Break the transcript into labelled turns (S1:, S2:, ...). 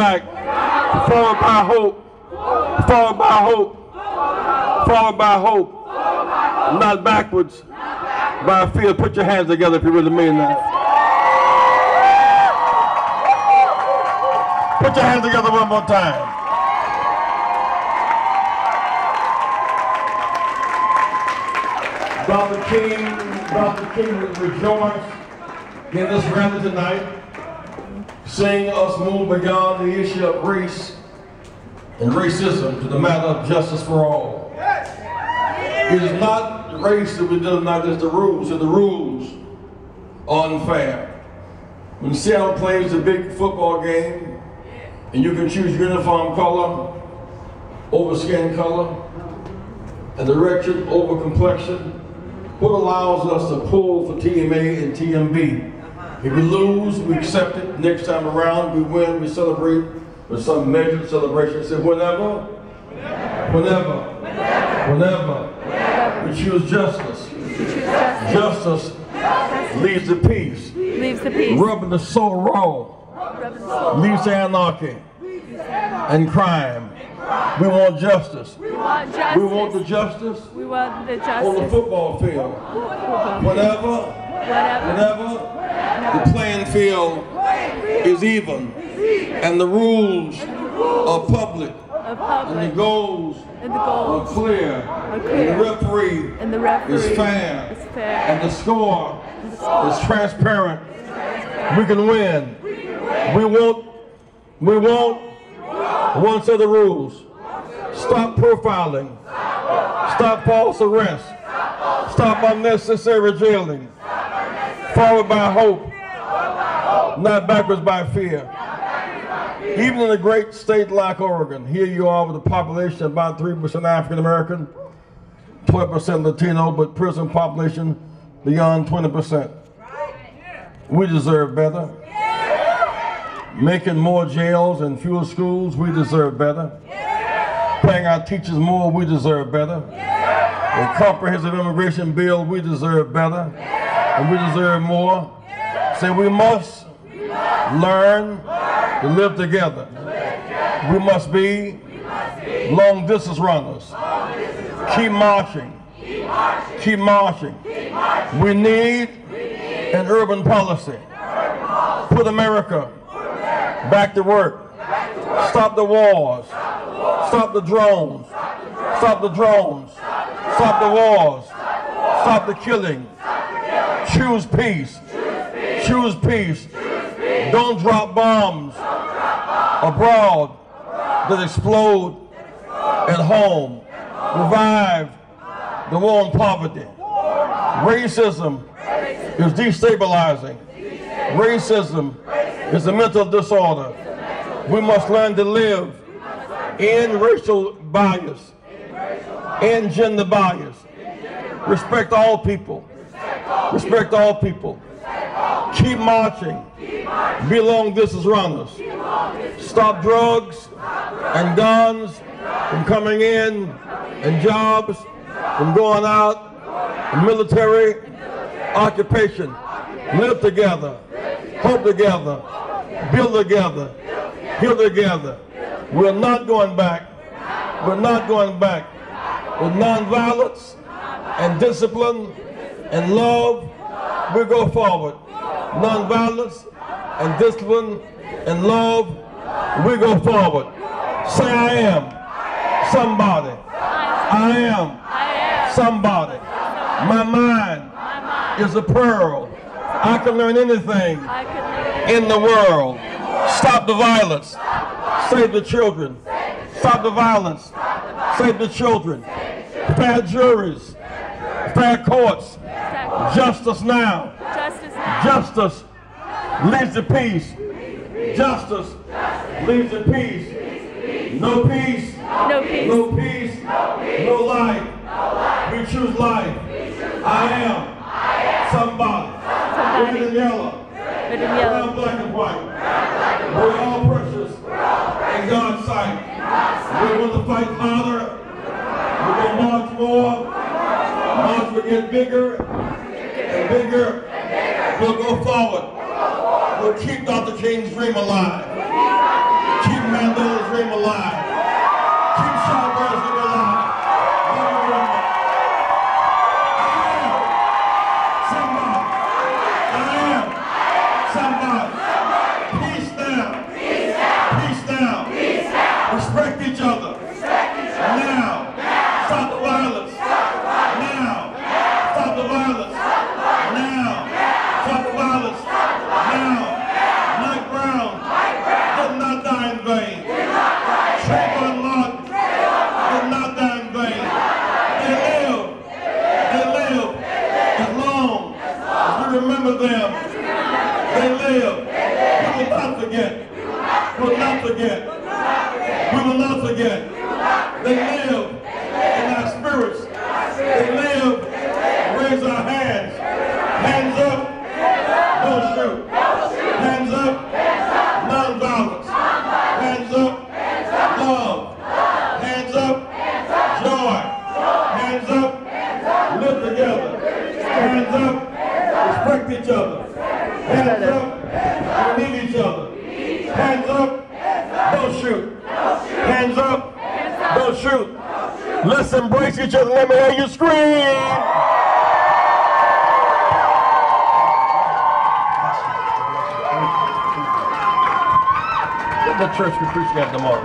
S1: back, forward by hope, forward by hope, forward by hope, not backwards by fear. Put your hands together if you really mean that. Put your hands together one more time. Dr. King will rejoice in this rally tonight, seeing us move beyond the issue of race and racism to the matter of justice for all. It is not race that we do tonight, it's the rules, and the rules are unfair. When Seattle plays a big football game, and you can choose uniform color over skin color, and direction over complexion, what allows us to pull for TMA and TMB? If we lose, we accept it. Next time around, we win, we celebrate with some measured celebration. Say, whenever, we choose justice. Justice leads to peace. Rubbing the soul raw leads to anarchy and crime. We want justice. We want the justice. On the football field. Whenever the playing field is even and the rules are public and the goals are clear and the referee is fair and the score is transparent, we can win. We want one set of rules. Stop profiling. Stop false arrest. Stop unnecessary jailing. Forward by hope, not backwards by fear. Even in a great state like Oregon, here you are with a population of about 3% African American, 12% Latino, but prison population beyond 20%. We deserve better. Making more jails and fewer schools, we deserve better. Paying our teachers more, we deserve better. A comprehensive immigration bill, we deserve better. And we deserve more. Say we must learn to live together. We must be long distance runners. Keep marching. Keep marching. We need an urban policy. Put America back to work. Stop the wars. Stop the drones. Stop the drones. Stop the wars. Stop the killing. Choose peace. Choose peace. Don't drop bombs abroad that explode at home. Revive the war on poverty. Racism is destabilizing. Racism is a mental disorder. We must learn to live in racial bias, in gender bias. Respect all people. Respect all people. Keep marching. Be long distance runners. Stop drugs and guns from coming in and jobs from going out, and military occupation. Live together. Hope together. Build together. Heal together. We're not going back. We're not going back. With nonviolence and discipline and love, we go forward. Nonviolence and discipline and love, we go forward. Say I am somebody. I am somebody. My mind is a pearl. I can learn anything in the world. Stop the violence. Save the children. Stop the violence. Save the children. Fair juries. Fair courts. Justice now. Justice leads to peace. Justice leads to peace. No peace. No peace. No peace. No life. We choose life. I am somebody. Red and yellow. Brown, black and white. We're all precious in God's sight. We're going to fight harder. We're going to march more. March will get bigger and bigger. We'll go forward. We'll keep Dr. King's dream alive. Keep forget. We will not forget. They live in our spirits. They live, raise our hands. Hands up, don't shoot. Hands up, non-violence. Hands up, love. Hands up, joy. Hands up, live together. Hands up, respect each other. Hands up, we need each other. Hands up, don't shoot. Hands up, don't shoot. Let's embrace each other. Let me hear you scream. The church we preach that tomorrow.